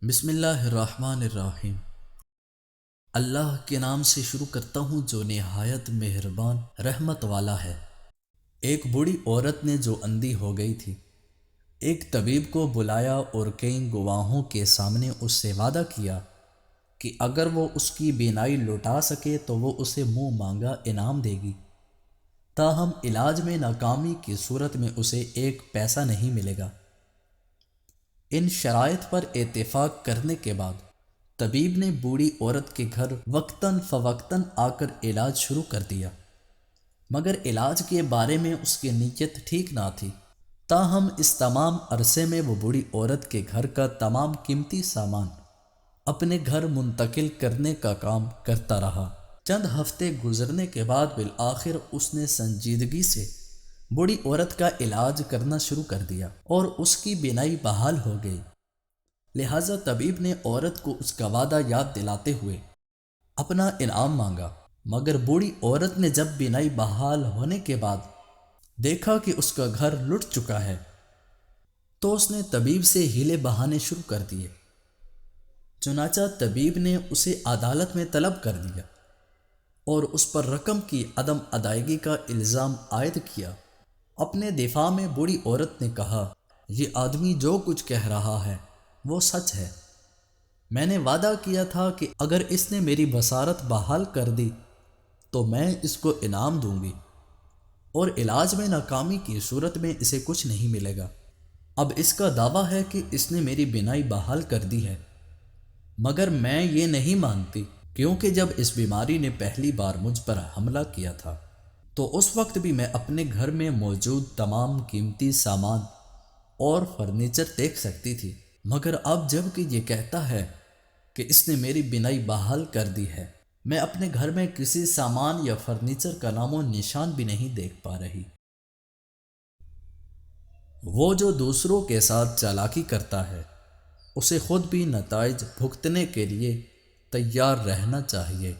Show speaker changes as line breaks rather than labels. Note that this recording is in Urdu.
بسم اللہ الرحمن الرحیم۔ اللہ کے نام سے شروع کرتا ہوں جو نہایت مہربان رحمت والا ہے۔ ایک بوڑھی عورت نے جو اندھی ہو گئی تھی، ایک طبیب کو بلایا اور کئی گواہوں کے سامنے اس سے وعدہ کیا کہ اگر وہ اس کی بینائی لوٹا سکے تو وہ اسے منہ مانگا انعام دے گی، تاہم علاج میں ناکامی کی صورت میں اسے ایک پیسہ نہیں ملے گا۔ ان شرائط پر اتفاق کرنے کے بعد طبیب نے بوڑھی عورت کے گھر وقتاً فوقتاً آ کر علاج شروع کر دیا، مگر علاج کے بارے میں اس کی نیت ٹھیک نہ تھی۔ تاہم اس تمام عرصے میں وہ بوڑھی عورت کے گھر کا تمام قیمتی سامان اپنے گھر منتقل کرنے کا کام کرتا رہا۔ چند ہفتے گزرنے کے بعد بالآخر اس نے سنجیدگی سے بوڑھی عورت کا علاج کرنا شروع کر دیا اور اس کی بینائی بحال ہو گئی۔ لہٰذا طبیب نے عورت کو اس کا وعدہ یاد دلاتے ہوئے اپنا انعام مانگا، مگر بوڑھی عورت نے جب بینائی بحال ہونے کے بعد دیکھا کہ اس کا گھر لٹ چکا ہے تو اس نے طبیب سے ہیلے بہانے شروع کر دیے۔ چنانچہ طبیب نے اسے عدالت میں طلب کر دیا اور اس پر رقم کی عدم ادائیگی کا الزام عائد کیا۔ اپنے دفاع میں بوڑھی عورت نے کہا، یہ آدمی جو کچھ کہہ رہا ہے وہ سچ ہے۔ میں نے وعدہ کیا تھا کہ اگر اس نے میری بصارت بحال کر دی تو میں اس کو انعام دوں گی، اور علاج میں ناکامی کی صورت میں اسے کچھ نہیں ملے گا۔ اب اس کا دعویٰ ہے کہ اس نے میری بینائی بحال کر دی ہے، مگر میں یہ نہیں مانتی، کیونکہ جب اس بیماری نے پہلی بار مجھ پر حملہ کیا تھا تو اس وقت بھی میں اپنے گھر میں موجود تمام قیمتی سامان اور فرنیچر دیکھ سکتی تھی، مگر اب جب کہ یہ کہتا ہے کہ اس نے میری بینائی بحال کر دی ہے، میں اپنے گھر میں کسی سامان یا فرنیچر کا نام و نشان بھی نہیں دیکھ پا رہی۔ وہ جو دوسروں کے ساتھ چالاکی کرتا ہے اسے خود بھی نتائج بھگتنے کے لیے تیار رہنا چاہیے۔